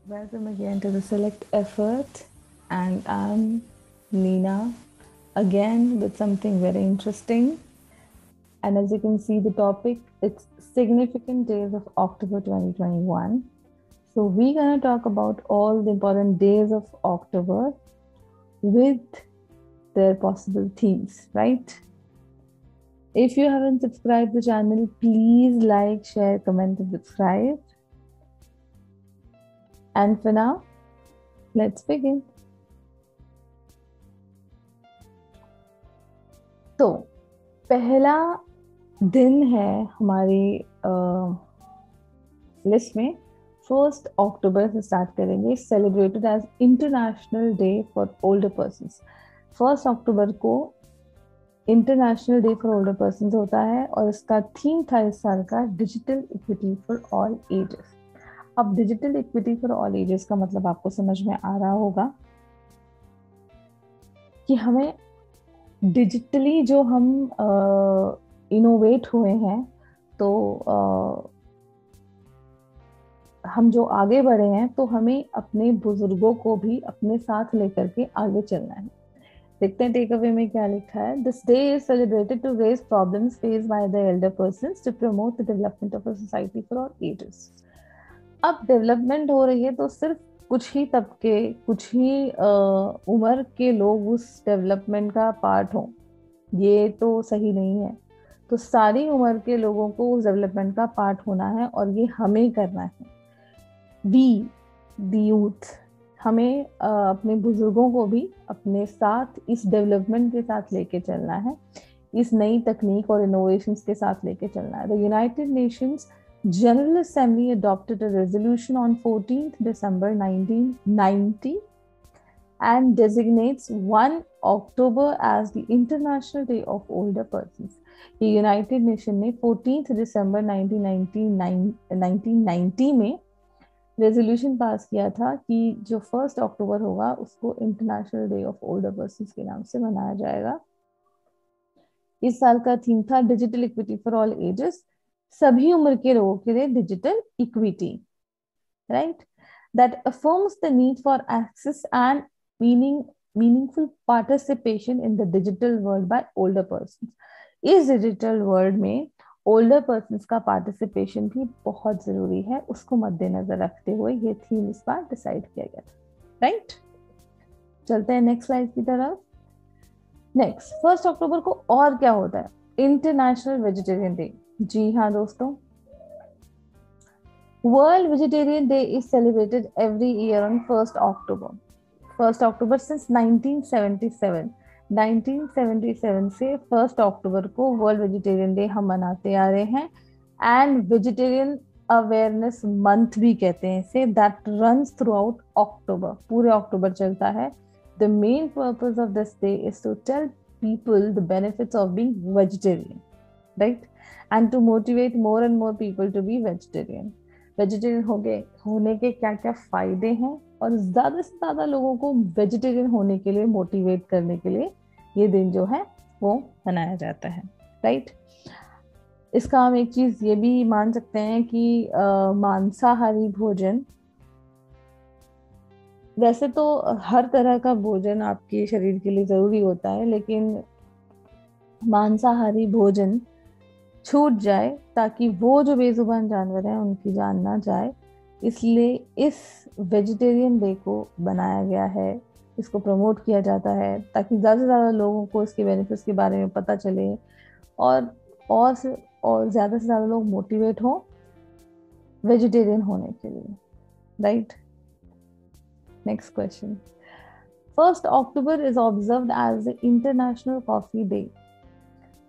Welcome again to the Select Effort, and I'm Nina again with something very interesting. And as you can see, the topic it's significant days of October 2021. So we're gonna talk about all the important days of October with their possible themes, right? If you haven't subscribed to the channel, please like, share, comment, and subscribe. And for now, let's begin. तो पहला दिन है हमारी list में 1 अक्टूबर से start करेंगे, celebrated as international day for older persons. 1 अक्टूबर को international day for older persons होता है और इसका थीम था इस साल का digital equity for all ages. अब digital equity for all ages का मतलब आपको समझ में आ रहा होगा कि हमें डिजिटली जो हम इनोवेट हुए हैं, तो हम जो आगे बढ़े हैं, तो हमें अपने बुजुर्गों को भी अपने साथ लेकर के आगे चलना है। देखते हैं टेक अवे में क्या लिखा है। This day is celebrated to raise problems faced by the elder persons to promote the development of a society for all ages. अब डेवलपमेंट हो रही है तो सिर्फ कुछ ही तबके, कुछ ही उम्र के लोग उस डेवलपमेंट का पार्ट हों, ये तो सही नहीं है। तो सारी उम्र के लोगों को उस डेवलपमेंट का पार्ट होना है और ये हमें करना है। वी द यूथ, हमें अपने बुजुर्गों को भी अपने साथ इस डेवलपमेंट के साथ लेके चलना है, इस नई तकनीक और इनोवेशंस के साथ लेके चलना है। The United Nations General Assembly adopted a resolution on 14th December 1990 and designates 1 October as the International Day of Older Persons. ये यूनाइटेड नेशन ने 14th December 1990 में रेजोल्यूशन पास किया था कि जो 1 अक्टूबर होगा उसको international day of older persons के नाम से मनाया जाएगा। इस साल का थीम था digital equity for all ages, सभी उम्र के लोगों के लिए digital equity, right, that affirms the need for access and meaningful participation in the digital world by older persons. इस डिजिटल वर्ल्ड में ओल्डर पर्सन्स का पार्टिसिपेशन भी बहुत जरूरी है, उसको मद्देनजर रखते हुए ये थीम इस बार डिसाइड किया गया था, राइट। चलते हैं नेक्स्ट स्लाइड की तरफ। नेक्स्ट 1 अक्टूबर को और क्या होता है? International vegetarian day. जी हाँ दोस्तों, world vegetarian day is celebrated every year on 1 October. 1 October since 1977। 1977 से 1 अक्टूबर को वर्ल्ड वेजिटेरियन डे हम मनाते आ रहे हैं, एंड वेजिटेरियन अवेयरनेस मंथ भी कहते हैं इसे, that runs throughout October, पूरे अक्टूबर चलता है। The main purpose of this day is to tell people the benefits of being vegetarian, right, and to motivate more and more people to be vegetarian. Vegetarian होने के क्या क्या फायदे हैं और ज्यादा से ज्यादा लोगों को वेजिटेरियन होने के लिए मोटिवेट करने के लिए ये दिन जो है वो मनाया जाता है, राइट। इसका हम एक चीज ये भी मान सकते हैं कि मांसाहारी भोजन, वैसे तो हर तरह का भोजन आपके शरीर के लिए जरूरी होता है, लेकिन मांसाहारी भोजन छूट जाए ताकि वो जो बेजुबान जानवर हैं उनकी जान ना जाए, इसलिए इस वेजिटेरियन डे को बनाया गया है, इसको प्रमोट किया जाता है ताकि ज़्यादा से ज़्यादा लोगों को इसके बेनिफिट्स के बारे में पता चले और ज़्यादा से ज़्यादा लोग मोटिवेट हों वेजिटेरियन होने के लिए, right. Next question. 1 October is observed as the international coffee day.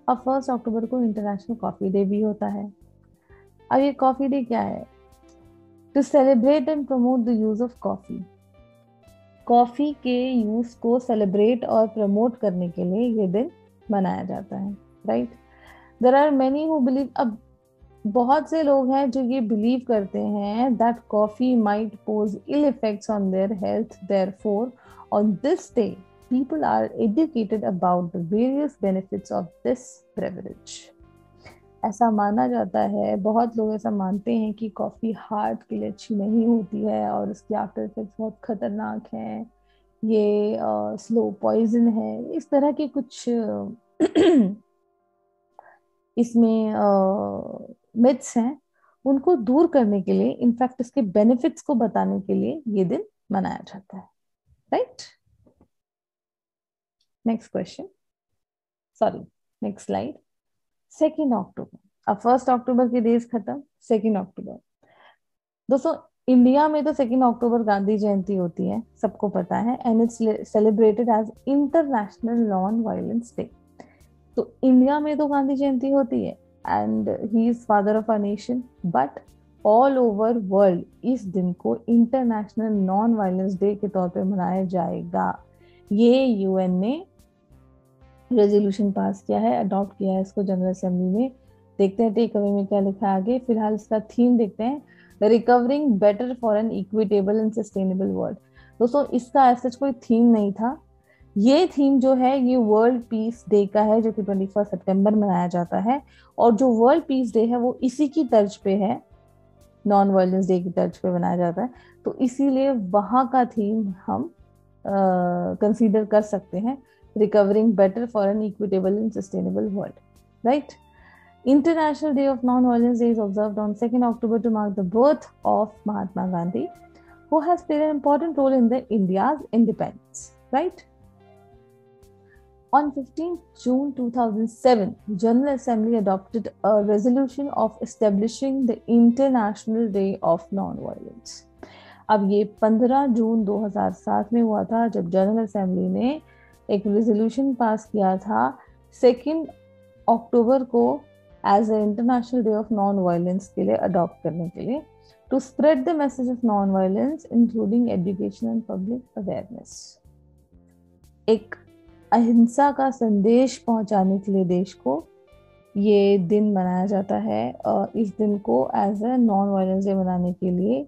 अब 1 अक्टूबर को इंटरनेशनल कॉफी डे भी होता है। अब ये कॉफी डे क्या है? To celebrate and promote the use of coffee. Coffee के यूज को सेलिब्रेट और प्रमोट करने के लिए ये दिन मनाया जाता है, right. There are many who believe, अब बहुत से लोग हैं जो ये बिलीव करते हैं that coffee might pose ill effects on their health, therefore on this day people are educated about the various benefits of this beverage. ऐसा माना जाता है, बहुत लोग ऐसा मानते हैं कि कॉफी हार्ट के लिए अच्छी नहीं होती है और इसके आफ्टर इफेक्ट्स बहुत खतरनाक हैं, ये स्लो पॉइजन है, इस तरह के कुछ इसमें मिथ्स हैं। उनको दूर करने के लिए, इनफैक्ट इसके बेनिफिट्स को बताने के लिए ये दिन मनाया जाता है, right. Next question, sorry, next slide. 2 अक्टूबर, अब 1 अक्टूबर के डेज खत्म, 2 अक्टूबर। दोस्तों, इंडिया में तो 2 अक्टूबर गांधी जयंती होती है, सबको पता है, and it's celebrated as international non violence day. तो इंडिया में तो गांधी जयंती होती है and he is father of a nation, but all over world इस दिन को इंटरनेशनल नॉन वायलेंस डे के तौर पे मनाया जाएगा। ये यूएन ने रेजोल्यूशन पास किया है, अडॉप्ट किया है इसको जनरल असेंबली में। देखते हैं टेक अवे में क्या लिखा है आगे। फिलहाल इसका थीम देखते हैं, recovering better for an equitable and sustainable world. दोस्तों, इसका ऐसा कोई थीम नहीं था, ये थीम जो है ये वर्ल्ड पीस डे का है, जो कि 21 सितंबर मनाया जाता है। और जो वर्ल्ड पीस डे है वो इसी की तर्ज पे है, नॉन वायलेंस डे की तर्ज पे बनाया जाता है, तो इसीलिए वहां का थीम हम कंसीडर कर सकते हैं, recovering better for an equitable and sustainable world, right. International Day of Non-Violence Day is observed on 2nd October to mark the birth of Mahatma Gandhi, who has played an important role in the India's independence, right? On 15th June 2007, General Assembly adopted a resolution of establishing the International Day of Non-Violence. अब ये 15 जून 2007 में हुआ था, जब general assembly ने एक resolution pass किया था 2 अक्टूबर को as a international day of non violence के लिए अडॉप्ट करने के लिए, to spread the message of non violence including education and public awareness. एक अहिंसा का संदेश पहुंचाने के लिए देश को ये दिन मनाया जाता है, और इस दिन को as a non violence day मनाने के लिए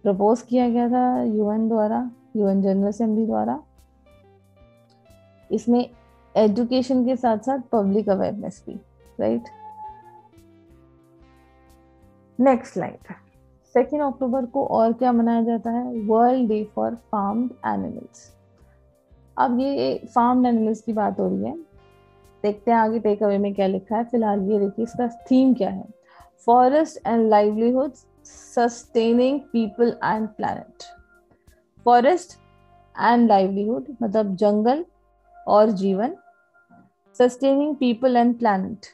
प्रपोज किया गया था यूएन द्वारा, यूएन जनरल असेंबली द्वारा। इसमें एजुकेशन के साथ साथ पब्लिक अवेयरनेस भी, राइट। Next slide. 2 अक्टूबर को और क्या मनाया जाता है, world day for farmed animals. अब ये फार्म्ड एनिमल्स की बात हो रही है, देखते हैं आगे टेक अवे में क्या लिखा है। फिलहाल ये देखिए इसका थीम क्या है, forest and livelihoods sustaining people and planet. Forest and livelihood मतलब जंगल और जीवन, sustaining people and planet,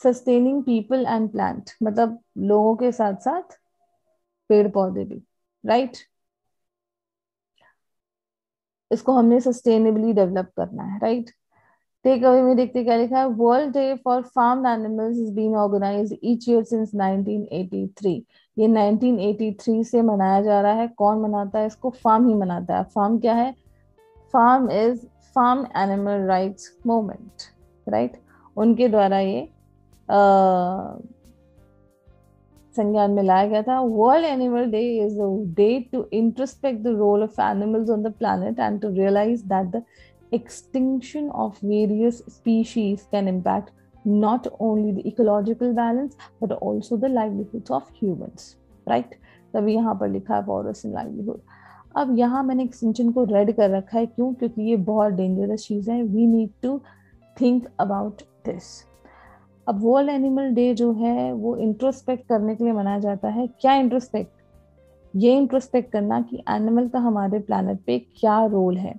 sustaining people and plant मतलब लोगों के साथ साथ पेड़ पौधे भी, राइट। इसको हमने सस्टेनेबली डेवलप करना है, राइट। टेक अवे में देखते क्या लिखा है, world day for farmed animals is being organised each year since 1983। ये 1983 से मनाया जा रहा है। कौन मनाता है इसको, फार्म ही मनाता है। फार्म क्या है, farm is farm animal rights movement, right. उनके द्वारा ये संज्ञान में लाया गया था। World animal day is a day to introspect the role of animals on the planet and to realise that the extinction of various species can impact not only the ecological balance but also the livelihoods of humans, right? तभी यहाँ पर लिखा है forest and livelihood। अब यहाँ मैंने extension को red कर रखा है, क्यों, क्योंकि ये बहुत डेंजरस चीज है। We need to think about this. अब वर्ल्ड एनिमल डे जो है वो इंट्रोस्पेक्ट करने के लिए मनाया जाता है। क्या इंट्रोस्पेक्ट, ये इंट्रोस्पेक्ट करना कि एनिमल का हमारे प्लैनेट पे क्या रोल है,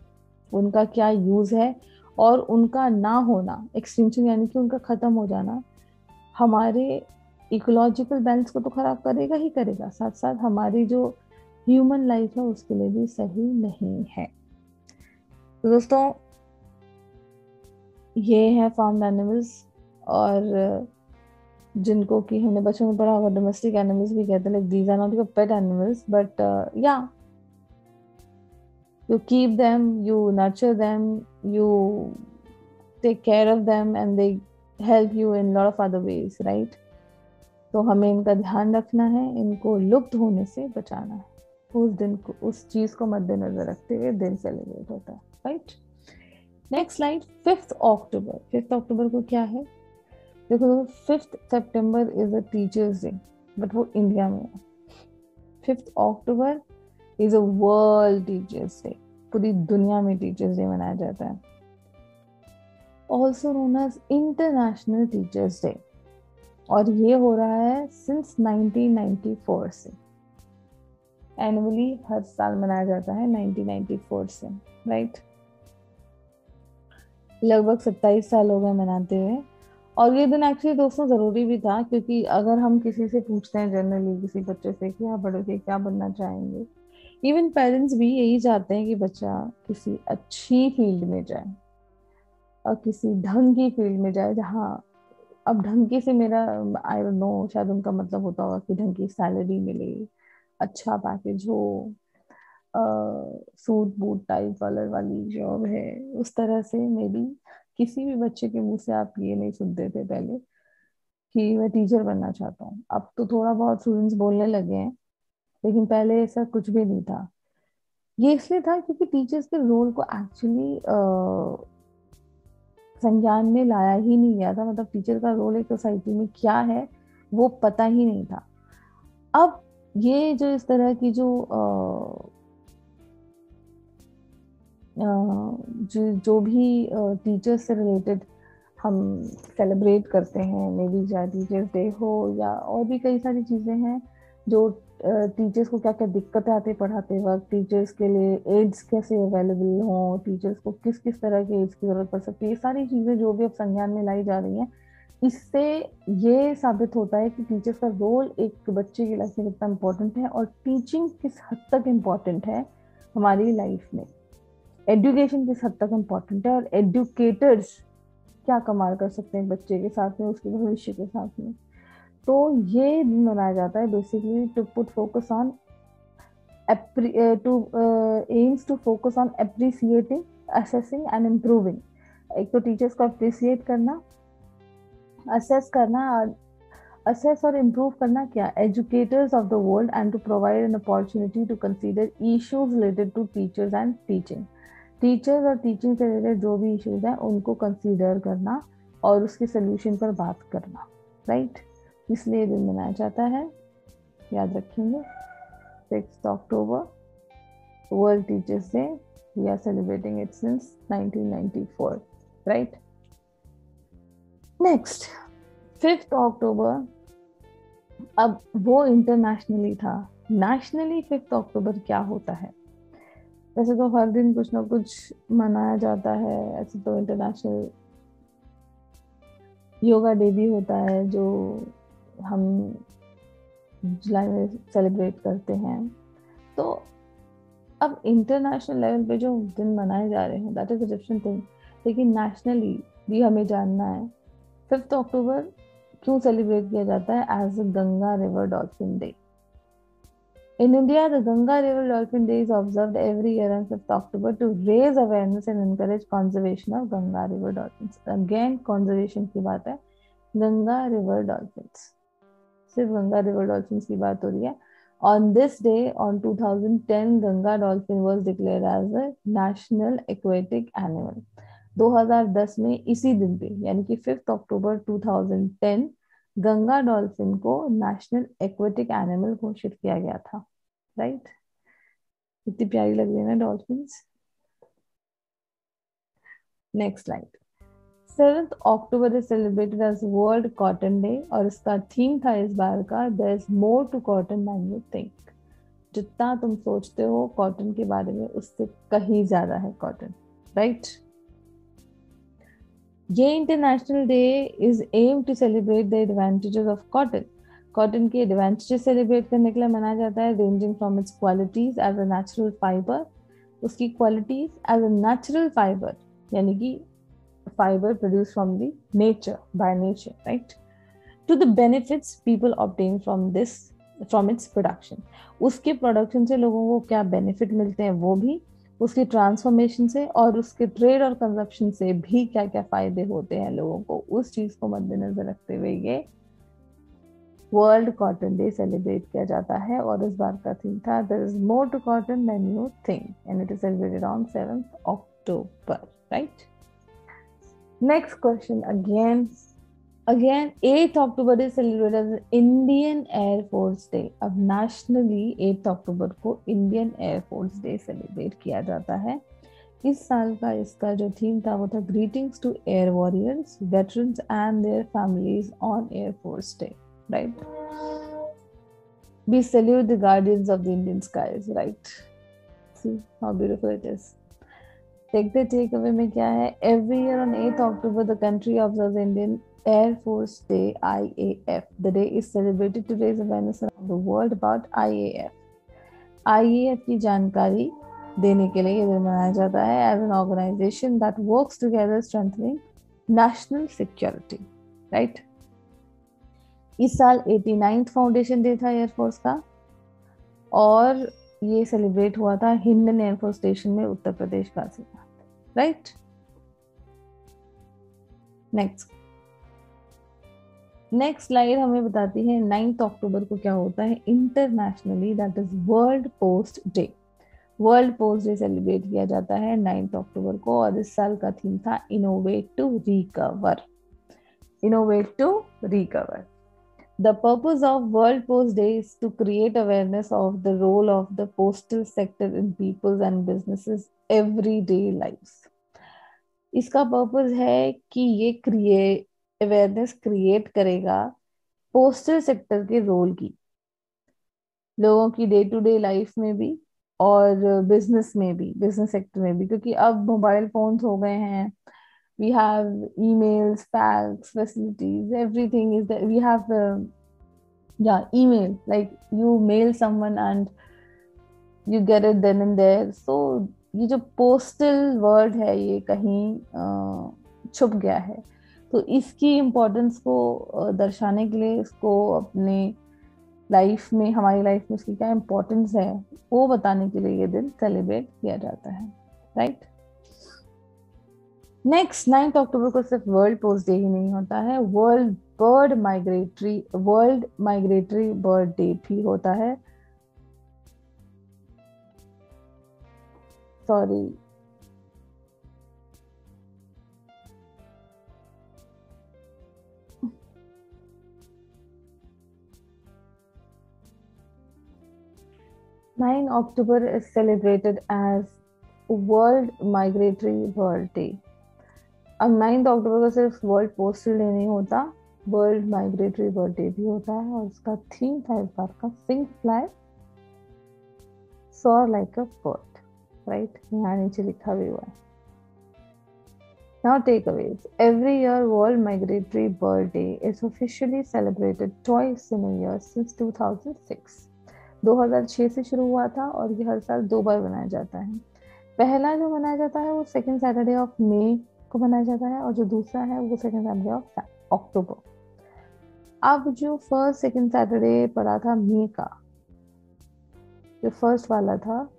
उनका क्या यूज है, और उनका ना होना, एक्सटिंक्शन यानी कि उनका खत्म हो जाना, हमारे इकोलॉजिकल बैलेंस को तो खराब करेगा ही करेगा, साथ साथ हमारी जो ह्यूमन लाइफ है उसके लिए भी सही नहीं है। तो दोस्तों, ये है फार्म्ड एनिमल्स, और जिनको कि हमने बचपन में पढ़ा होगा डोमेस्टिक एनिमल्स भी कहते हैं। Like these are not your pet animals but या you keep them, you nurture them, you take care of them and they help you in lot of other ways, right? तो हमें इनका ध्यान रखना है, इनको लुप्त होने से बचाना है। उस दिन को, उस चीज को मद्देनजर रखते हुए दिन सेलिब्रेट होता है, राइट। नेक्स्ट स्लाइड, 5 अक्टूबर। 5 अक्टूबर को क्या है? देखो 5 सितंबर is a teachers day, but वो इंडिया में है। 5 October is a world teachers day, पूरी दुनिया में टीचर्स डे मनाया जाता है। Also known as international teachers day, और ये हो रहा है सिंस 1994 से। एनुअली हर साल मनाया जाता है 1994 से, राइट। लगभग 27 साल हो गए मनाते हुए। और ये दिन एक्चुअली दोस्तों जरूरी भी था, क्योंकि अगर हम किसी से पूछते हैं जनरली, किसी बच्चे से कि आप बड़े होके क्या बनना चाहेंगे, इवन पेरेंट्स भी यही चाहते हैं कि बच्चा किसी अच्छी फील्ड में जाए और किसी ढंग की फील्ड में जाए, जहाँ अब ढंग की से मेरा आई डोंट नो, शायद उनका मतलब होता होगा कि ढंग की सैलरी मिले, अच्छा पैकेज हो, सूट बूट टाई कॉलर वाली जॉब है, उस तरह से। मे बी किसी भी बच्चे के मुंह से आप ये नहीं सुनते थे पहले कि मैं टीचर बनना चाहता हूँ। अब तो थोड़ा बहुत स्टूडेंट्स बोलने लगे हैं, लेकिन पहले ऐसा कुछ भी नहीं था। ये इसलिए था क्योंकि टीचर्स के रोल को एक्चुअली संज्ञान में लाया ही नहीं गया था। मतलब टीचर का रोल एक सोसाइटी में क्या है वो पता ही नहीं था। अब ये जो इस तरह की जो भी टीचर्स से रिलेटेड हम सेलिब्रेट करते हैं, मे बी चाहे टीचर्स डे हो या और भी कई सारी चीज़ें हैं जो टीचर्स को क्या क्या दिक्कतें आती पढ़ाते वक्त, टीचर्स के लिए एड्स कैसे अवेलेबल हों, टीचर्स को किस किस तरह के एड्स की जरूरत पड़ सकती है, ये सारी चीज़ें जो भी अब संज्ञान में लाई जा रही हैं, इससे ये साबित होता है कि टीचर्स का रोल एक बच्चे की लाइफ में कितना इम्पोर्टेंट है और टीचिंग किस हद तक इम्पोर्टेंट है हमारी लाइफ में, एजुकेशन किस हद तक इम्पोर्टेंट है और एजुकेटर्स क्या कमाल कर सकते हैं बच्चे के साथ में, उसके भविष्य के साथ में। तो ये दिन मनाया जाता है basically to put focus on aims to focus on appreciating, assessing and improving। एक तो टीचर्स को अप्रिसिएट करना, असेस करना, assess और improve करना क्या, educators of the world, and to provide an opportunity to consider issues related to teachers and teaching। Teachers और teaching से रिलेटेड जो भी इश्यूज हैं उनको कंसीडर करना और उसके सोल्यूशन पर बात करना, राइट। इसलिए दिन मनाया जाता है, याद रखेंगे। 6 October world teachers day, we are celebrating it since 1994, right. Next 5 October, अब वो इंटरनेशनली था। नेशनली 5 अक्टूबर क्या होता है? वैसे तो हर दिन कुछ ना कुछ मनाया जाता है। ऐसे तो इंटरनेशनल योगा डे भी होता है जो हम जुलाई में सेलिब्रेट करते हैं। तो अब इंटरनेशनल लेवल पे जो दिन मनाए जा रहे हैं that is a different thing, लेकिन नेशनली भी हमें जानना है 5 अक्टूबर क्यों सेलिब्रेट किया जाता है as Ganga river dolphin day. In India, the Ganga River Dolphin Day is observed every year on 5th October to raise awareness and encourage conservation of Ganga River dolphins. Again, conservation की बात है, Ganga River dolphins, सिर्फ Ganga River dolphins की बात हो रही है। On this day, on 2010, Ganga dolphin was declared as a national aquatic animal। 2010 में इसी दिन पे यानी कि 5 अक्टूबर 2010 गंगा डॉल्फिन को नेशनल एक्वेटिक एनिमल घोषित किया गया था, राइट। कितनी प्यारी लग रही है ना dolphins. Next slide. 7 October is celebrated as world cotton day और इसका थीम था इस बार का there is more to cotton than you think. जितना तुम सोचते हो कॉटन के बारे में उससे कहीं ज्यादा है कॉटन, राइट। ये international day is aim to celebrate the advantages of cotton. Cotton के एडवांटेजेस सेलिब्रेट करने के लिए मनाया जाता है, ranging from its qualities as a natural fibre, उसकी qualities as a natural fibre यानी कि fibre produce from the nature by nature, right, to the benefits people obtain from its production. उसके प्रोडक्शन से लोगों को क्या बेनिफिट मिलते हैं वो भी, उसके ट्रांसफॉर्मेशन से और उसके ट्रेड और कंजप्शन से भी क्या क्या फायदे होते हैं लोगों को, उस चीज को मद्देनजर रखते हुए ये वर्ल्ड कॉटन डे सेलिब्रेट किया जाता है। और इस बार का थीम था there is more to cotton than you think and it is celebrated on 7 October, right. Next question again, 8th October is celebrated as Indian air force day. अब nationally 8th अक्टूबर को इंडियन एयरफोर्स डे सेलिब्रेट किया जाता है। इस साल का इसका जो थीम था वो था greetings to air warriors, veterans and their families on air force day, right. We salute the guardians of the Indian skies, right? See how beautiful it is. देखते टेक अवे में क्या है। Every year on 8th October, the country observes Indian Air Force Day (IAF). The day is celebrated to raise awareness around the world about IAF. IAF की जानकारी देने के लिए ये दिन मनाया जाता है as an organization that works together strengthening national security, right? इस साल 89th फाउंडेशन डे था एयरफोर्स का और ये सेलिब्रेट हुआ था हिंडन एयरफोर्स स्टेशन में उत्तर प्रदेश का, राइट। नेक्स्ट स्लाइड हमें बताती है 9th अक्टूबर को क्या होता है internationally, that is world post day. World post day celebrate किया जाता है 9th अक्टूबर को और इस साल का थीम था innovate to recover. Innovate to recover. The purpose of World Post Day is to create awareness of the role of the postal sector in people's and businesses everyday lives. इसका purpose है कि ये awareness create करेगा postal sector के role की, लोगों की day to day life में भी और बिजनेस में भी, बिजनेस सेक्टर में भी, क्योंकि अब मोबाइल फोन्स हो गए हैं। We have emails, fax, facilities, everything is there. We have email, like you mail someone and you get it then and there. So ये जो पोस्टल वर्ड है ये कहीं छुप गया है, तो इसकी इम्पोर्टेंस को दर्शाने के लिए, इसको अपने लाइफ में, हमारी लाइफ में इसकी क्या इम्पोर्टेंस है वो बताने के लिए ये दिन सेलिब्रेट किया जाता है, राइट। नेक्स्ट 9th अक्टूबर को सिर्फ वर्ल्ड पोस्ट डे ही नहीं होता है, वर्ल्ड माइग्रेटरी बर्ड डे भी होता है। Sorry, nine October is celebrated as world migratory bird day. अब 9th अक्टूबर को सिर्फ वर्ल्ड पोस्टल डे नहीं होता, वर्ल्ड माइग्रेटरी बर्ड डे भी होता है और उसका थीम था इस बार का sing fly soar like a bird, right. यहाँ नीचे लिखा भी हुआ है। Now takeaways. Every year World Migratory Bird Day is officially celebrated twice in a year since 2006. 2006 से शुरू हुआ था और ये हर साल 2 बार मनाया जाता है। पहला जो मनाया जाता है वो सेकेंड सैटरडे ऑफ मई को मनाया जाता है और जो दूसरा है वो सेकेंड सैटरडे ऑफ अक्टूबर। अब जो फर्स्ट सेकेंड सैटरडे पड़ा था मई का, जो फर्स्ट वाला था,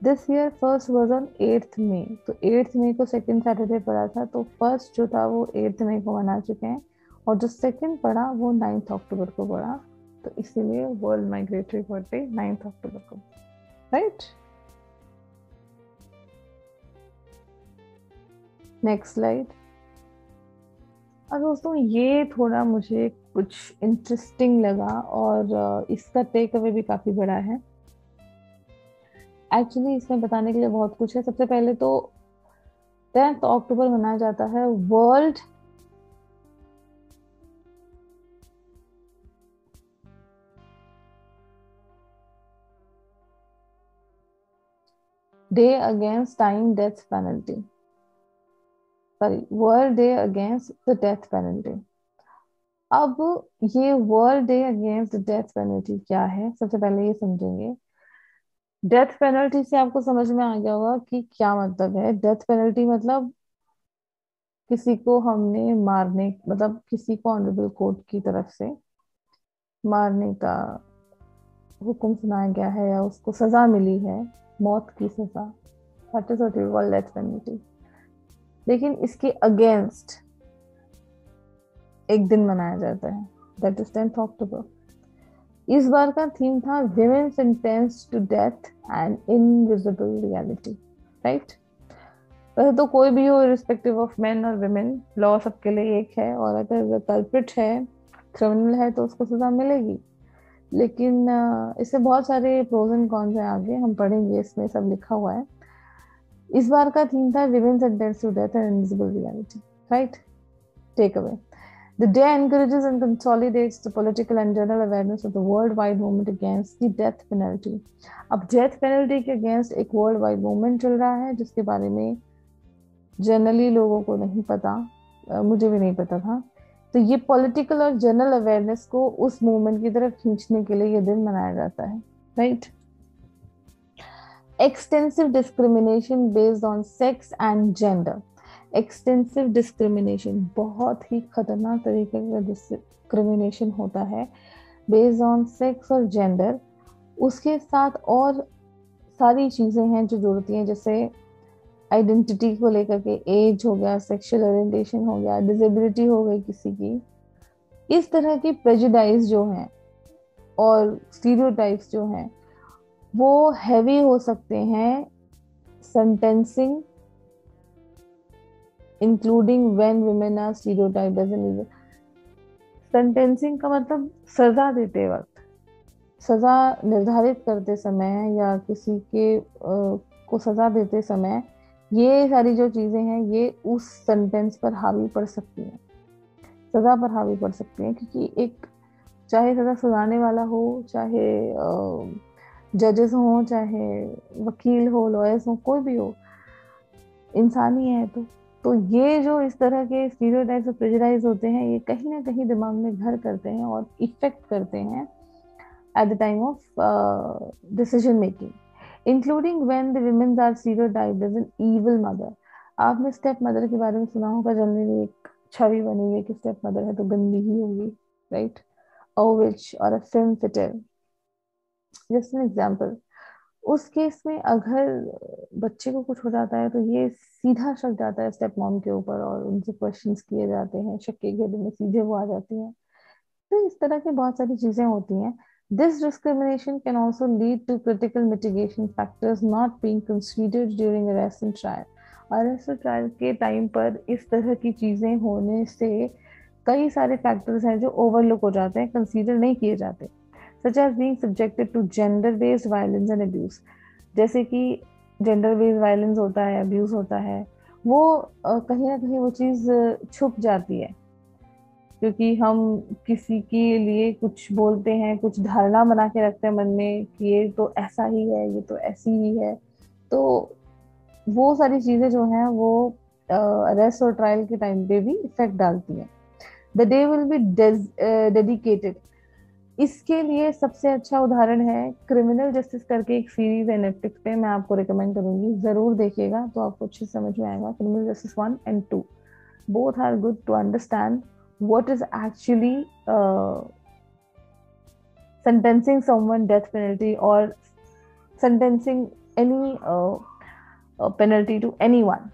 this year first was on 8th मई, तो 8th मई को सेकेंड सैटरडे पड़ा था, तो फर्स्ट जो था वो 8th मई को मना चुके हैं और जो सेकेंड पड़ा वो 9th अक्टूबर को पड़ा, तो इसीलिए world migratory bird day 9th अक्टूबर को, राइट। Next slide. अब दोस्तों ये थोड़ा मुझे कुछ इंटरेस्टिंग लगा और इसका टेक अवे भी काफी बड़ा है। एक्चुअली इसमें बताने के लिए बहुत कुछ है। सबसे पहले तो 10th अक्टूबर मनाया जाता है world day against time death penalty, sorry, world day against the death penalty. अब ये world day against death penalty क्या है, सबसे पहले ये समझेंगे। डेथ पेनल्टी से आपको समझ में आ गया होगा कि क्या मतलब है। डेथ पेनल्टी मतलब किसी को हमने मारने, मतलब किसी को ऑनरेबल कोर्ट की तरफ से मारने का हुक्म सुनाया गया है या उसको सजा मिली है, मौत की सजा, that is what we call death penalty. लेकिन इसके अगेंस्ट एक दिन मनाया जाता है, दैट इज 10th अक्टूबर। इस बार का थीम था women sentenced to death and invisible reality, right. वैसे तो कोई भी हो, रिस्पेक्टिव ऑफ मेन और वुमेन, लॉ सबके लिए एक है, और अगर कल्प्रिट है, क्रिमिनल है, तो उसको सजा मिलेगी। लेकिन इससे बहुत सारे प्रोज एंड कॉन्स हैं, आगे हम पढ़ेंगे, इसमें सब लिखा हुआ है। इस बार का थीम था women sentence to death and invisible reality, right. Take away: The day encourages and consolidates the political and general awareness of the worldwide movement against the death penalty. अब डेथ पेनल्टी के against एक world wide movement चल रहा है, जिसके बारे में generally लोगों को नहीं पता, मुझे भी नहीं पता था। तो ये पॉलिटिकल और जनरल अवेयरनेस को उस मूवमेंट की तरफ खींचने के लिए ये दिन मनाया जाता है, right. Extensive discrimination based on sex and gender. Extensive discrimination, बहुत ही खतरनाक तरीके का डिस्क्रिमिनेशन होता है बेस्ड ऑन सेक्स और जेंडर। उसके साथ और सारी चीजें हैं जो जुड़ती हैं, जैसे आइडेंटिटी को लेकर के, एज हो गया, सेक्सुअल ओरिएंटेशन हो गया, डिसेबिलिटी हो गई किसी की। इस तरह की प्रेजुडाइज जो हैं और स्टीरियोटाइप्स जो हैं, वो हैवी हो सकते हैं sentencing, including when women are stereotyped as an evil. Sentencing का मतलब सजा देते वक्त, सजा निर्धारित करते समय, या किसी के को सजा देते समय, ये सारी जो चीजें हैं ये उस सेंटेंस पर हावी पड़ सकती हैं, सजा पर हावी पड़ सकती हैं। क्योंकि एक, चाहे सजा सुनाने वाला हो, चाहे जजेस हो, चाहे वकील हो, लॉयर्स हो, कोई भी हो, इंसान ही है। तो ये जो इस तरह के स्टीरियोटाइप्स और प्रेजुडाइज होते हैं, ये कहीं ना कहीं दिमाग में घर करते हैं और इफेक्ट करते हैं at the time of decision making, including when the women are stereotyped as an evil mother. आपने स्टेप मदर के बारे में सुना होगा, जनरली एक छवि बनी हुई है कि स्टेप मदर है तो गंदी ही होगी, right. A witch or a femme fatale, just an example. उस केस में अगर बच्चे को कुछ हो जाता है तो ये सीधा शक जाता है स्टेप मॉम के ऊपर, और उनसे क्वेश्चंस किए जाते हैं, शक के घेरे में सीधे वो आ जाती हैं। तो इस तरह की बहुत सारी चीजें होती हैं। This discrimination can also lead to critical mitigation factors not being considered during arrest and trial. Arrest और ट्रायल के टाइम पर इस तरह की चीजें होने से कई सारे फैक्टर्स हैं जो ओवरलुक हो जाते हैं, कंसीडर नहीं किए जाते, such as being subjected to gender based violence and abuse. जैसे कि जेंडर बेस्ड वायलेंस होता है, अब्यूज होता है, वो कहीं ना कहीं वो चीज छुप जाती है, क्योंकि हम किसी के लिए कुछ बोलते हैं, कुछ धारणा बना के रखते हैं मन में कि ये तो ऐसा ही है, ये तो ऐसी ही है। तो वो सारी चीजें जो हैं वो अरेस्ट और ट्रायल के टाइम पे भी इफेक्ट डालती हैं। The day will be dedicated. इसके लिए सबसे अच्छा उदाहरण है क्रिमिनल जस्टिस करके एक सीरीज है नेटफ्लिक्स पे, मैं आपको रिकमेंड करूंगी, जरूर देखिएगा तो आपको अच्छे समझ में आएगा। Criminal justice 1 and 2 both are good to understand what is actually sentencing someone death penalty or sentencing any penalty to anyone.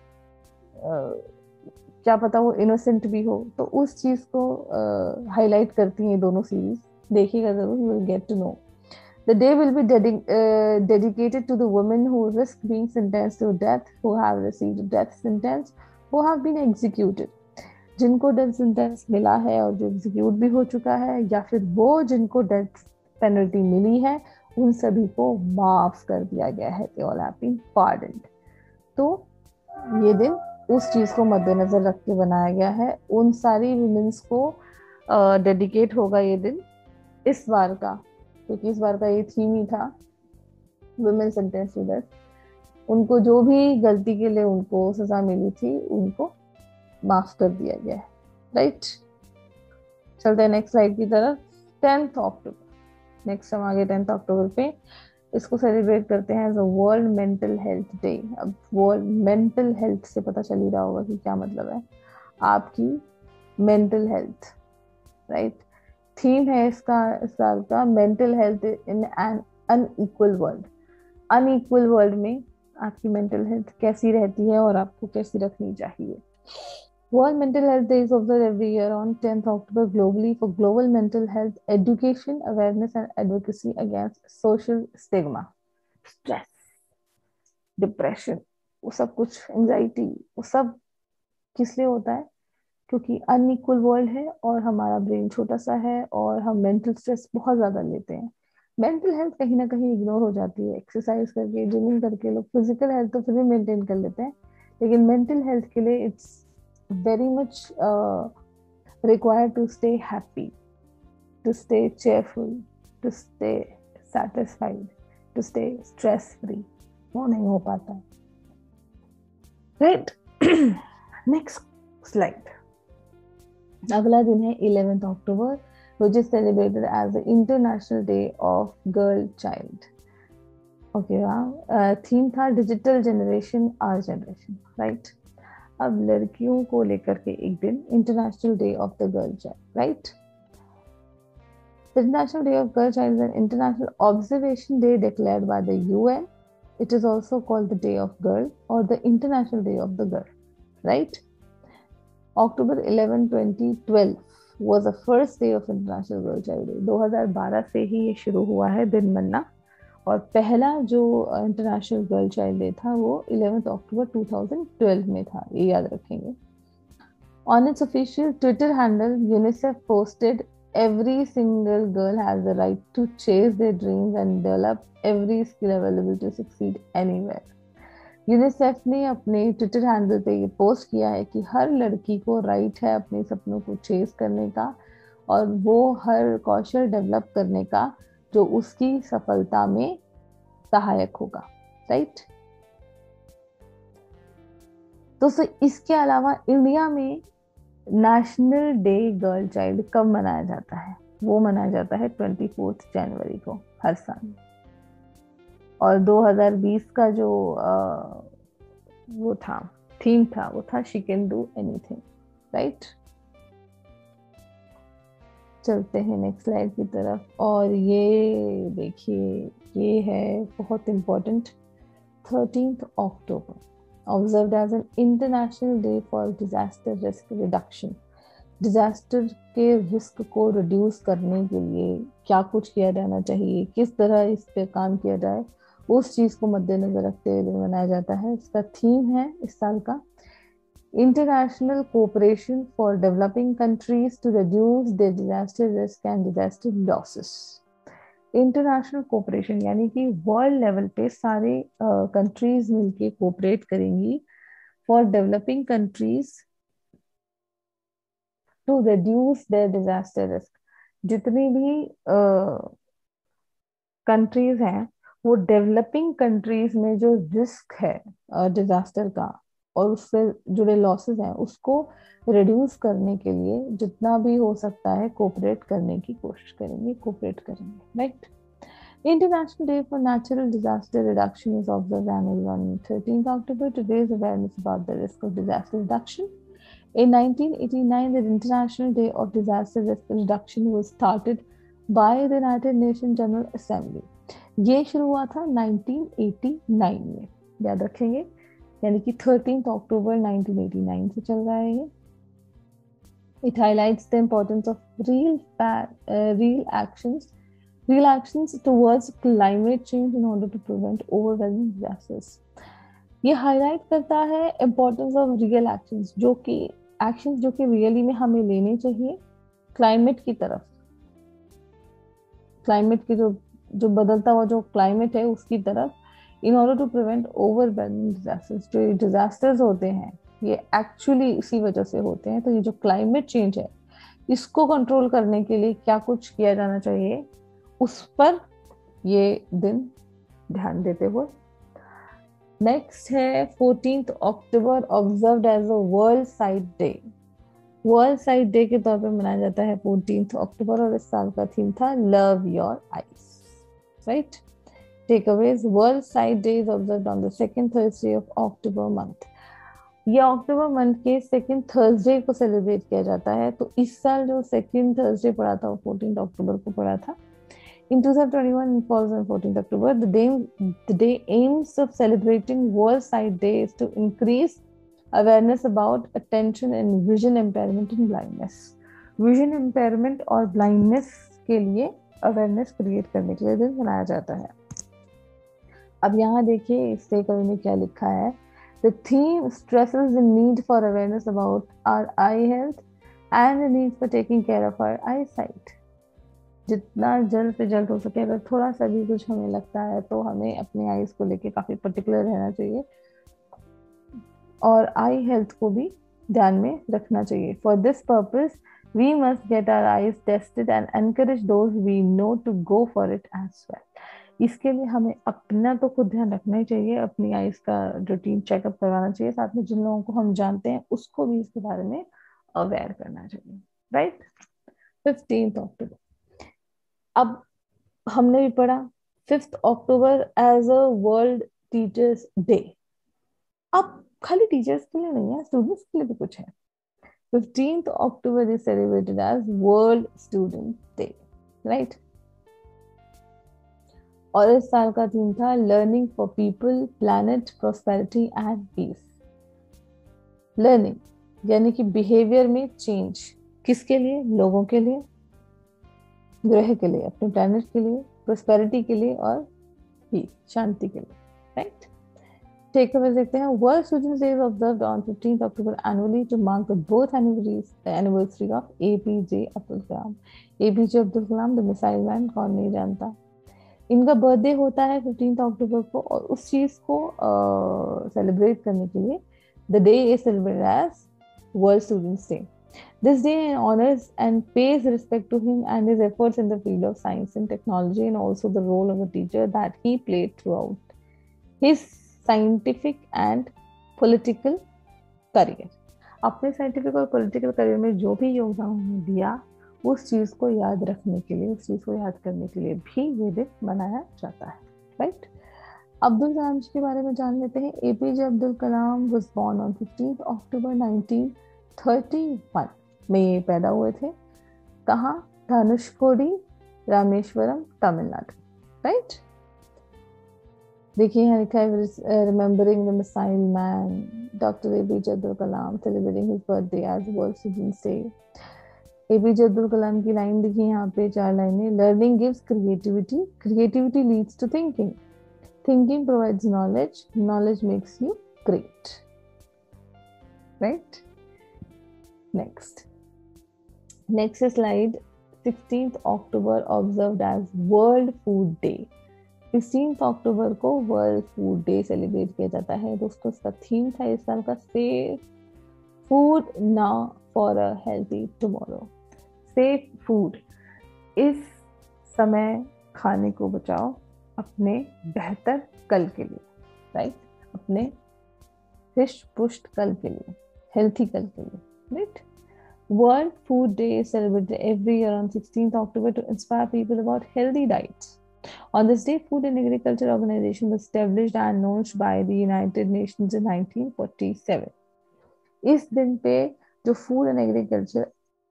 क्या पता वो इनोसेंट भी हो, तो उस चीज को हाईलाइट करती हैं दोनों सीरीज, देखिएगा जरूर, you will get to know. The day will be dedicated to the women who risk being sentenced to death, who have received a death sentence, who have been executed. जिनको death sentence मिला है और जो execute भी हो चुका है, या फिर वो जिनको डेथ पेनल्टी मिली है, उन सभी को माफ कर दिया गया है, they all have been pardoned. तो ये दिन उस चीज को मद्देनजर रख के बनाया गया है, उन सारी वुमेन्स को डेडिकेट होगा ये दिन इस बार का, क्योंकि इस बार का ये थीम ही था वुमेन सेंटेंस टू डेथ। उनको जो भी गलती के लिए उनको सजा मिली थी, उनको माफ कर दिया गया है, राइट। चलते हैं नेक्स्ट स्लाइड की तरफ। 10th अक्टूबर, नेक्स्ट हम आगे 10th अक्टूबर पे इसको सेलिब्रेट करते हैं as a world mental health day. अब वर्ल्ड मेंटल हेल्थ से पता चल ही रहा होगा कि क्या मतलब है, आपकी मेंटल हेल्थ, राइट। थीम है इसका इस साल का mental health in an unequal world. Unequal world में आपकी मेंटल हेल्थ कैसी रहती है और आपको कैसी रखनी चाहिए। World Mental Health Day is observed every year on 10th October globally for global mental health education, awareness and advocacy against social stigma, stress, depression, वो सब कुछ एंजाइटी, वो सब किस लिए होता है? क्योंकि अनइक्वल वर्ल्ड है और हमारा ब्रेन छोटा सा है और हम मेंटल स्ट्रेस बहुत ज्यादा लेते हैं। मेंटल हेल्थ कहीं ना कहीं इग्नोर हो जाती है। एक्सरसाइज करके, जिमिंग करके लोग फिजिकल हेल्थ तो फिर भी मेंटेन कर लेते हैं, लेकिन मेंटल हेल्थ के लिए it's very much required to stay happy, to stay cheerful, to stay satisfied, to stay stress free. वो नहीं हो पाता, राइट? Next slide. अगला दिन है 11th October, which is celebrated as the International Day of Girl Child. Okay, theme था digital generation our generation, right? अब लड़कियों को लेकर के एक दिन, international day of the girl child, right? The International Day of Girl Child is an international observation day declared by the UN. It is also called the Day of Girl or the International Day of the Girl, right? October 11, 2012 was the first day of International Girl Child Day. 2012 से ही ये शुरू हुआ है दिन मनना, और पहला जो इंटरनेशनल गर्ल चाइल्ड डे था वो 11th अक्टूबर 2012 में था, ये याद रखेंगे। On its official Twitter handle, UNICEF posted, "Every single girl has the right to chase their dreams and develop every skill available to succeed anywhere." UNICEF ने अपने Twitter handle पे ये पोस्ट किया है कि हर लड़की को राइट है अपने सपनों को चेस करने का, और वो हर कौशल डेवलप करने का जो उसकी सफलता में सहायक होगा, राइट? तो इसके अलावा इंडिया में नेशनल डे गर्ल चाइल्ड कब मनाया जाता है? वो मनाया जाता है 24 जनवरी को हर साल। और 2020 का जो वो था, थीम था, वो था she can do anything, right? चलते हैं नेक्स्ट स्लाइड की तरफ, और ये देखिए, ये है बहुत important. 13th October observed as an international day for disaster risk reduction. Disaster के रिस्क को रिड्यूस करने के लिए क्या कुछ किया जाना चाहिए, किस तरह इस पे काम किया जाए, उस चीज को मद्देनजर रखते हुए मनाया जाता है। इसका थीम है इस साल का international cooperation for developing countries to reduce the disaster risk and disaster losses. International cooperation यानी कि वर्ल्ड लेवल पे सारे कंट्रीज मिलके कोऑपरेट करेंगी for developing countries to reduce their disaster risk. जितनी भी कंट्रीज हैं, वो डेवलपिंग कंट्रीज में जो रिस्क है डिजास्टर का और उससे जुड़े लॉसेस हैं, उसको रिड्यूस करने के लिए जितना भी हो सकता है कोऑपरेट करने की कोशिश करेंगे, कोऑपरेट करेंगे, right? International Day for Natural Disaster Reduction is observed annually on 13th October to raise awareness about the risk of disaster reduction. In 1989, the International Day of Disaster Risk Reduction was started by the United Nations General Assembly. ये शुरू हुआ था 1989 में, याद रखेंगे, यानी कि 13th October 1989 से चल रहा है ये। It highlights the importance of real actions towards climate change in order to prevent overwhelming disasters. ये हाईलाइट करता है इम्पोर्टेंस ऑफ रियल एक्शंस, जो कि रियली में हमें लेने चाहिए क्लाइमेट की तरफ, क्लाइमेट की जो बदलता हुआ जो क्लाइमेट है उसकी तरफ, in order to prevent overwhelming disasters. जो डिजास्टर्स होते हैं ये एक्चुअली इसी वजह से होते हैं। तो ये जो क्लाइमेट चेंज है, इसको कंट्रोल करने के लिए क्या कुछ किया जाना चाहिए, उस पर ये दिन ध्यान देते हुए। नेक्स्ट है 14th October, observed as a world sight day. World sight day के तौर पे मनाया जाता है 14th अक्टूबर, और इस साल का थीम था love your eyes, right? Takeaways, world sight day is observed on the second Thursday of October month. ये अक्टूबर मंथ के सेकंड थर्सडे को सेलिब्रेट किया जाता है। तो इस साल जो सेकंड थर्सडे पड़ा था वो 14th अक्टूबर को पड़ा था। In 2021, it falls on 14th October. The day aims of celebrating World Sight Day is to increase awareness about attention and vision impairment and blindness. Vision impairment और blindness के लिए awareness create करने के लिए दिन मनाया जाता है। अब यहाँ देखिए इस टेकअवे में क्या लिखा है। The theme stresses the need for awareness about our eye health and the need for taking care of our eyesight. जितना जल्द से जल्द हो सके, अगर थोड़ा सा भी कुछ हमें लगता है तो हमें अपने आईज को लेके काफी पर्टिकुलर रहना चाहिए और आई हेल्थ को भी ध्यान में रखना चाहिए. For this purpose we must get our eyes tested and encourage those we know to go for it as well. इसके लिए हमें अपना तो खुद ध्यान रखना ही चाहिए, अपनी आईज का रूटीन चेकअप करवाना चाहिए, साथ में जिन लोगों को हम जानते हैं उसको भी इसके बारे में अवेयर करना चाहिए. राइट. 15 अक्टूबर. अब हमने भी पढ़ा 5 October as a world teachers day. अब खाली टीचर्स के लिए नहीं है, स्टूडेंट्स के लिए भी कुछ है. 15 अक्टूबर is celebrated as World Student Day, right? और इस साल का थीम था learning for people, planet, prosperity and peace. Learning यानी कि बिहेवियर में चेंज. किसके लिए? लोगों के लिए, ग्रह के लिए, अपने प्लैनेट के लिए, प्रॉस्पेरिटी के लिए और पीस, शांति के लिए. राइट. Takeaways देखते हैं. World Students Day is observed on 15th October annually to mark the birth anniversary of APJ Abdul Kalam. APJ Abdul Kalam, the missile man, कौन नहीं जानता. इनका बर्थडे होता है 15 अक्टूबर को और उस चीज को सेलिब्रेट करने के लिए the day is celebrated as World Students Day. This day honors and pays respect to him and his efforts in the field of science and technology and also the role of a teacher that he played throughout his scientific and political career. अपने scientific और political career में जो भी योगदान उन्होंने दिया उस चीज को याद रखने के लिए, उस चीज को याद करने के लिए भी ये दिन मनाया जाता है. राइट. अब्दुल कलाम जी के बारे में जान लेते हैं. APJ Abdul Kalam was born on 15 October 1931 में ये पैदा हुए थे. कहाँ? धनुषकोडी, रामेश्वरम, तमिलनाडु. राइट. देखिए यहाँ लिखा है remembering the missile man doctor APJ Abdul Kalam celebrating his birthday as world students day. APJ Abdul Kalam की लाइन देखिए यहाँ पे 4 लाइनें. Learning gives creativity, creativity leads to thinking, thinking provides knowledge, knowledge makes you great. Right. Next slide. 16th October observed as world food day. 16 अक्टूबर को world food day celebrate किया जाता है. दोस्तों इसका थीम था इस साल का safe food now for a healthy tomorrow. Safe food. इस समय खाने को बचाओ अपने बेहतर कल के लिए. राइट. अपने हृष्ट पुष्ट कल के लिए, हेल्थी कल के लिए. Right. World Food Day is celebrated every year on 16th October to inspire people about healthy diets. On this day, Food and Agriculture Organization was established and launched by the United Nations in 1947. इस दिन पे जो food and agriculture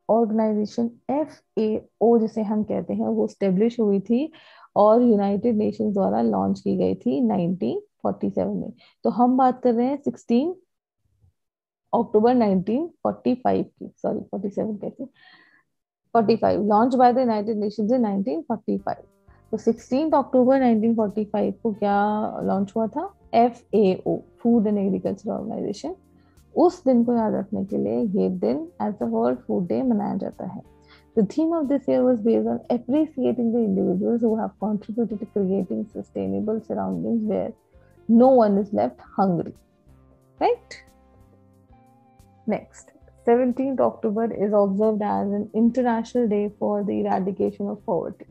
organisation FAO जिसे हम कहते हैं वो establish हुई थी और यूनाइटेड नेशंस द्वारा लॉन्च की गई थी 1947 में. तो हम बात कर रहे हैं 16 अक्टूबर 1945 की. सॉरी 47 कहती, 45. Launch by the United Nations in 1945. तो 16 अक्टूबर 1945 को क्या लॉन्च हुआ था? FAO, food and agriculture organisation. उस दिन को याद रखने के लिए ये दिन as the world food day मनाया जाता है. The theme of this year was based on appreciating the individuals who have contributed to creating sustainable surroundings where no one is left hungry. Right? Next, 17th October is observed as an international day for the eradication of poverty.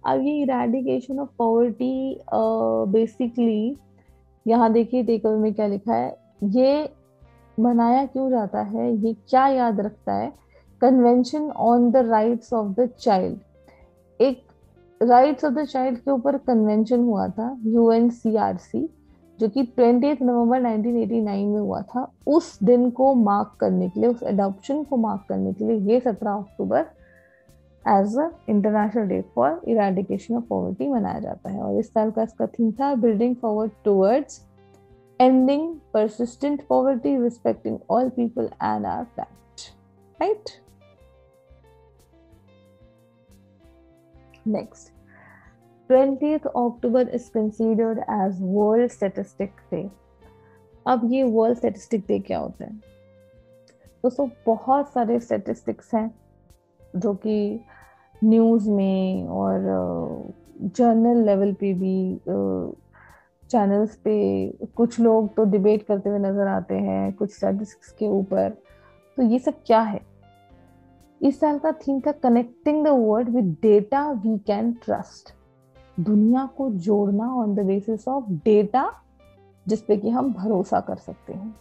अब ये eradication of poverty basically यहाँ देखिए takeaway में क्या लिखा है. ये मनाया क्यों जाता है, ये क्या याद रखता है? Convention on the rights of the child. एक राइट्स ऑफ द चाइल्ड के ऊपर कन्वेंशन हुआ था UNCRC जो कि 20 नवंबर 1989 में हुआ था. उस दिन को मार्क करने के लिए, उस एडॉप्शन को मार्क करने के लिए ये 17 October as a international day for eradication of poverty मनाया जाता है. और इस साल का इसका थीम था building forward towards ending persistent poverty, respecting all people and our planet. Right? Next, 20th October is considered as World Statistics Day. अब ये वर्ल्ड स्टैटिस्टिक डे क्या होता है दोस्तों? बहुत सारे स्टैटिस्टिक्स हैं जो कि न्यूज़ में और जर्नल लेवल पे भी, चैनल्स पे कुछ लोग तो डिबेट करते हुए नजर आते हैं कुछ स्टैटिस्टिक्स के ऊपर। तो ये सब क्या है? इस साल का थीम था connecting the world with data we can trust. दुनिया को जोड़ना on the basis of data जिसपे कि हम भरोसा कर सकते हैं।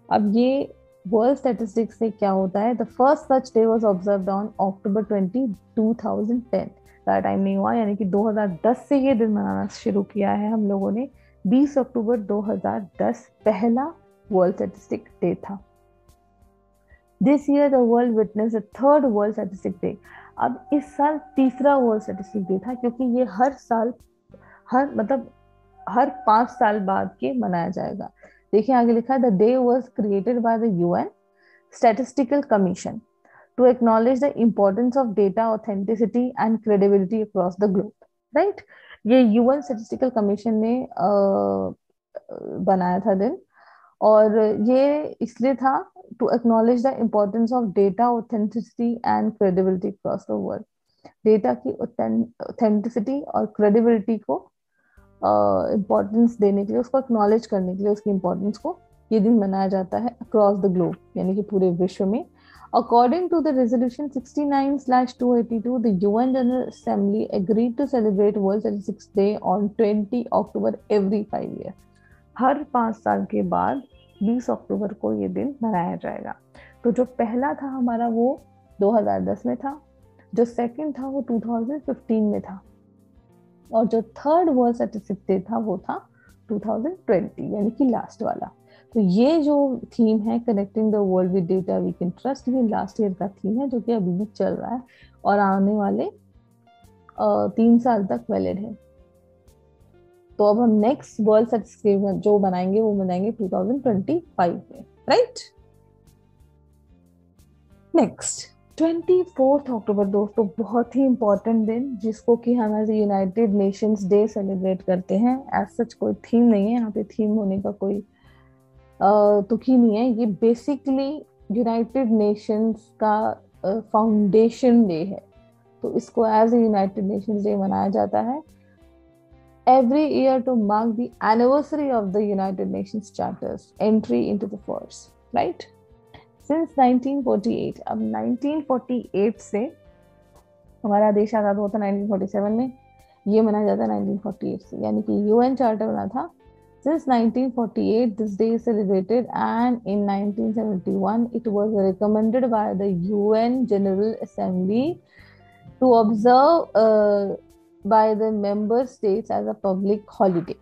अब ये वर्ल्ड स्टैटिस्टिक्स से क्या होता है? The first such day was observed on October 20, 2010। ज़्यादा टाइम नहीं हुआ, यानी कि 2010 से ये दिन मनाना शुरू किया है हम लोगों ने। 20 अक्टूबर 2010 पहला वर्ल्ड स्टैटिस्टिक डे था। This year the world witness the third world statistic day. अब इस साल तीसरा वर्ल्ड स्टैटिस्टिक डे था, क्योंकि ये हर साल, हर 5 साल बाद के मनाया जाएगा। देखिए आगे लिखा है the day was created by the UN statistical commission to acknowledge the importance of data authenticity and credibility across the globe. Right, ये यूएन स्टैटिस्टिकल कमीशन ने बनाया था दिन, और ये इसलिए था to acknowledge the importance of data authenticity and credibility across the world. Data की ऑथेंटिसिटी और क्रेडिबिलिटी को इम्पोर्टेंस देने के लिए, उसको एक्नॉलेज करने के लिए, उसकी इम्पोर्टेंस को ये दिन मनाया जाता है अक्रॉस द ग्लोब, यानी कि पूरे विश्व में। According to the resolution 69/282, the UN General Assembly agreed to celebrate World Statistics Day on 20 October every 5 years. हर 5 साल के बाद 20 अक्टूबर को ये दिन मनाया जाएगा। तो जो पहला था हमारा वो 2010 में था, जो सेकंड था वो 2015 में था, और जो थर्ड वर्ल्ड स्टैटिस्टिक्स डे था वो था 2020, यानी कि लास्ट वाला। तो ये जो थीम है connecting the world with data we can trust, ये लास्ट ईयर का थीम है जो कि अभी भी चल रहा है और आने वाले 3 साल तक वैलिड है। तो अब हम नेक्स्ट वर्ल्ड स्टैटिस्टिक्स जो बनाएंगे वो बनाएंगे 2025 में। राइट, नेक्स्ट 24 अक्टूबर दोस्तों, बहुत ही इंपॉर्टेंट दिन, जिसको कि हम as United Nations day celebrate करते हैं। एज सच कोई थीम नहीं है यहाँ पे, थीम होने का कोई तुक ही नहीं है। ये बेसिकली यूनाइटेड नेशंस का फाउंडेशन डे है, तो इसको as a United Nations day मनाया जाता है every year to mark the anniversary of the United Nations Charter's entry into the force, right? Since 1948, अब 1948 से हमारा देश आजाद हुआ था 1947 में, ये मनाया जाता है 1948 से, यानी कि यूएन चार्टर बना था। Since 1948, this day is celebrated, and in 1971, it was recommended by the UN General Assembly to observe by the member states as a public holiday.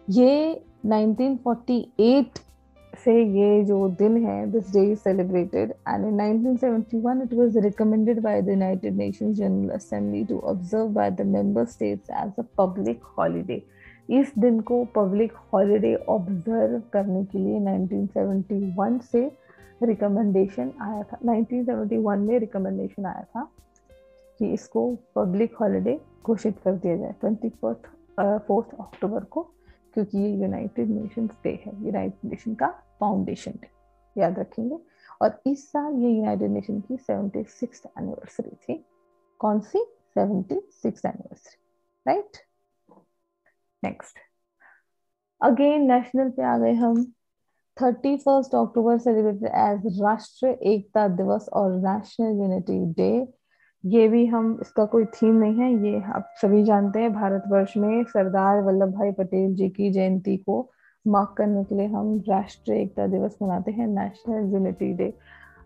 ये 1948 से ये जो दिन है, this day is celebrated, and in 1971 it was recommended by the United Nations General Assembly to observe by the member states as a public holiday. इस दिन को public holiday observe करने के लिए 1971 से रिकमेंडेशन आया था। 1971 में रिकमेंडेशन आया था कि इसको पब्लिक हॉलिडे घोषित कर दिया जाए 24 अक्टूबर को, क्योंकि ये यूनाइटेड नेशंस डे है, यूनाइटेड नेशन का फाउंडेशन डे, याद रखेंगे। और इस साल ये यूनाइटेड नेशन की 76th एनिवर्सरी थी। कौन सी? 76th anniversary, right. Next again national पे आ गए हम। 31 अक्टूबर सेलिब्रेटेड एज राष्ट्रीय एकता दिवस और नेशनल यूनिटी डे। ये भी हम, इसका कोई थीम नहीं है, ये आप सभी जानते हैं, भारतवर्ष में सरदार वल्लभ भाई पटेल जी की जयंती को मार्क करने के लिए हम राष्ट्रीय एकता दिवस मनाते हैं, नेशनल यूनिटी डे।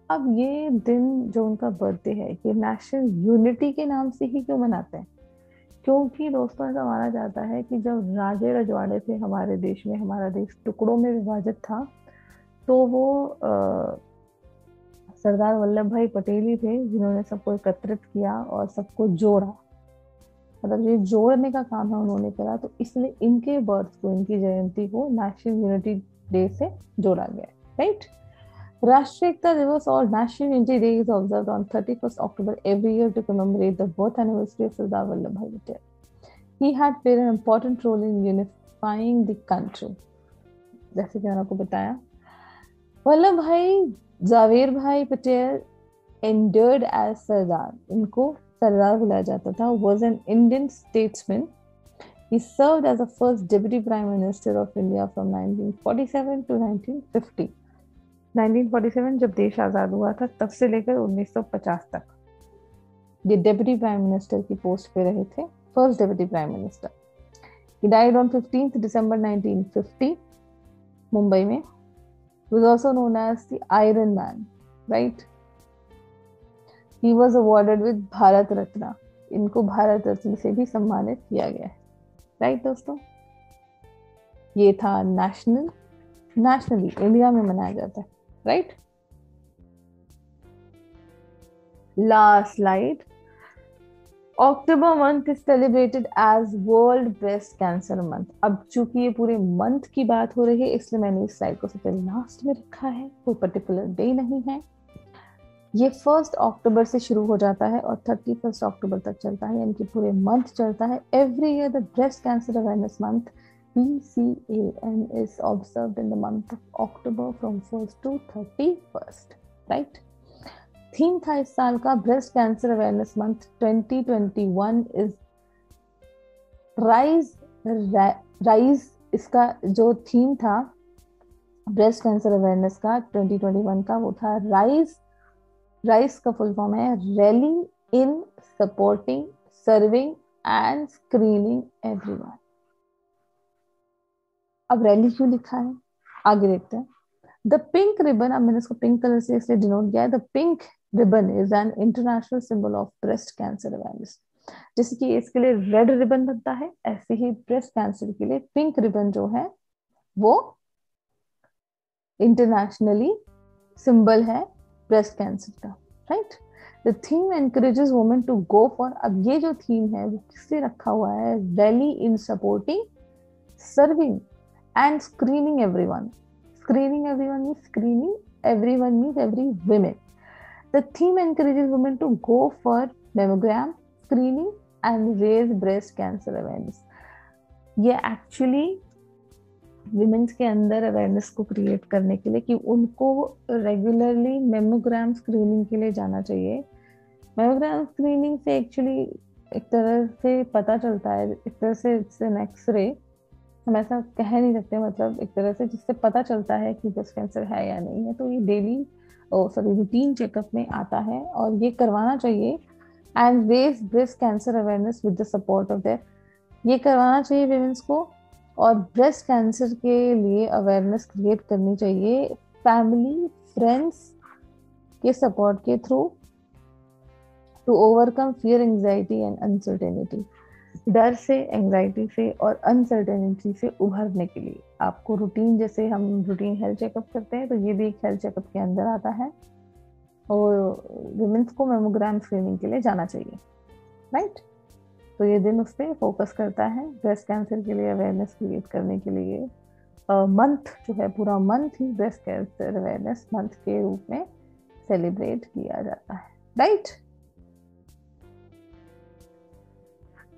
अब ये दिन जो उनका बर्थडे है, ये नेशनल यूनिटी के नाम से ही क्यों मनाते हैं? क्योंकि दोस्तों ऐसा माना जाता है कि जब राजे रजवाड़े थे हमारे देश में, हमारा देश टुकड़ों में विभाजित था, तो वो सरदार वल्लभ भाई पटेल ही थे जिन्होंने सबको एकत्रित किया और सबको जोड़ा। मतलब ये जोड़ने का काम है उन्होंने करा, तो इसलिए इनके बर्थ को, इनकी जयंती को नेशनल यूनिटी डे से जोड़ा गया, राइट। राष्ट्रीय एकता दिवस और national unity day is observed on 31 October every year to commemorate the birth anniversary of Sardar Vallabhbhai Patel. He had played an important role in unifying the country. जैसे कि मैंने आपको बताया, वल्लभ भाई जावेर भाई पटेल endured as सरदार, इनको सरदार बुलाया जाता था, was an Indian statesman. He served as the first deputy prime minister of India from 1947 to 1950. 1947 जब देश आजाद हुआ था तब से लेकर 1950 तक ये डेप्यूटी प्राइम मिनिस्टर की पोस्ट पे रहे थे, first deputy prime minister. He died on 15th December 1950 Mumbai में. He was also known as the Iron Man, right? He was awarded with Bharat Ratna. इनको भारत रत्न से भी सम्मानित किया गया है, राइट दोस्तों. ये था नेशनली इंडिया में मनाया जाता है, right. Last slide. October month is celebrated as world breast cancer month. अब चूंकि ये पूरे मंथ की बात हो रही है इसलिए मैंने इस स्लाइड को सबसे लास्ट में रखा है, कोई पर्टिकुलर डे नहीं है. ये 1 अक्टूबर से शुरू हो जाता है और 31 अक्टूबर तक चलता है, यानी कि पूरे मंथ चलता है. Every year the breast cancer awareness month BCAM is observed in the month of October from 1st to 31st, right? Theme था इस साल का breast cancer awareness month 2021 is rise. इसका जो थीम था ब्रेस्ट कैंसर अवेयरनेस का 2021 का वो था राइज का फुल फॉर्म है rally in supporting serving and screening everyone. अब रैली क्यों लिखा है आगे देखते हैं. द पिंक रिबन, अब मैंने इसको पिंक कलर से इसलिए डिनोट किया है. The pink ribbon is an international symbol of breast cancer awareness. जैसे कि इसके लिए रेड रिबन बनता है, ऐसे ही ब्रेस्ट कैंसर के लिए पिंक रिबन जो है वो इंटरनेशनली सिंबल है ब्रेस्ट कैंसर का, right. The theme encourages women to go for. अब ये जो थीम है वो किससे रखा हुआ है, rally in supporting serving and screening everyone. Screening everyone means every women. The theme encourages women to go for mammogram screening and raise breast cancer awareness. ये actually women's के अंदर awareness को create करने के लिए कि उनको regularly mammogram screening के लिए जाना चाहिए. Mammogram screening से actually एक तरह से पता चलता है, एक तरह से it's an X-ray. हम ऐसा कह नहीं सकते, मतलब एक तरह से जिससे पता चलता है कि ब्रेस्ट कैंसर है या नहीं है. तो ये डेली रूटीन चेकअप में आता है और ये करवाना चाहिए. And raise breast cancer awareness with the support of their. ये करवाना चाहिए वुमेन्स को और ब्रेस्ट कैंसर के लिए अवेयरनेस क्रिएट करनी चाहिए फैमिली फ्रेंड्स के सपोर्ट के through to overcome fear anxiety and uncertainty. डर से, एंजाइटी से और अनसर्टेनिटी से उभरने के लिए आपको रूटीन, जैसे हम रूटीन हेल्थ चेकअप करते हैं तो ये भी एक हेल्थ चेकअप के अंदर आता है और वुमेन्स को मेमोग्राम स्क्रीनिंग के लिए जाना चाहिए, राइट. तो ये दिन उस पर फोकस करता है ब्रेस्ट कैंसर के लिए अवेयरनेस क्रिएट करने के लिए. मंथ जो है पूरा मंथ ही ब्रेस्ट कैंसर अवेयरनेस मंथ के रूप में सेलिब्रेट किया जाता है, right.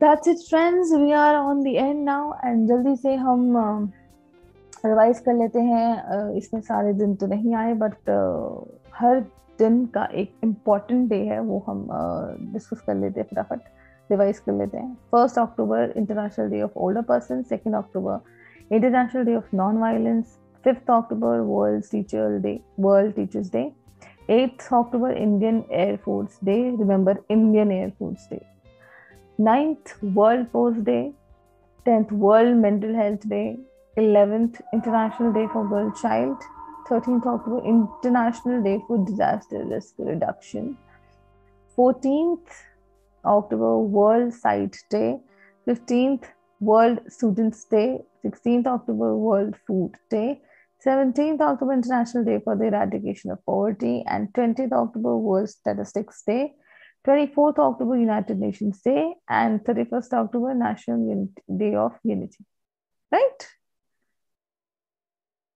That's it friends, we are on the end now and जल्दी से हम रिवाइज कर लेते हैं. इसमें सारे दिन तो नहीं आए बट हर दिन का एक इम्पॉर्टेंट डे है वो हम डिस्कस कर लेते हैं, फटाफट रिवाइज कर लेते हैं. 1 October international day of older person. 2 October international day of non violence. 5 October world teachers day. 8 October Indian Air Force day. Remember Indian Air Force day. 9th World Post Day, 10th World Mental Health Day, 11th International Day for Girl Child, 13th October International Day for Disaster Risk Reduction, 14th October World Sight Day, 15th World Students Day, 16th October World Food Day, 17th October International Day for the Eradication of Poverty, and 20th October World Statistics Day, 24th October United Nations Day, and 31st October National Day of Unity. Right?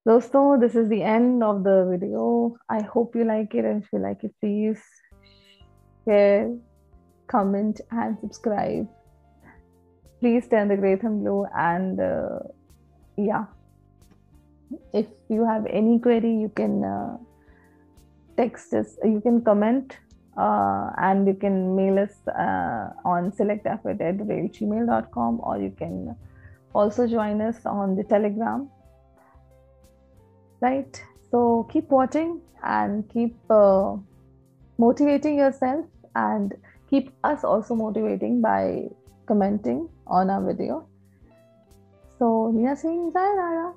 Dosto, this is the end of the video. I hope you like it, and if you like it, please share, comment, and subscribe. Please turn the gray thumb blue, and yeah. If you have any query, you can text us, you can comment, and you can mail us on selecteffort@gmail.com, or you can also join us on the Telegram, right? So keep watching and keep motivating yourself, and keep us also motivating by commenting on our video. So, Nina saying sayonara.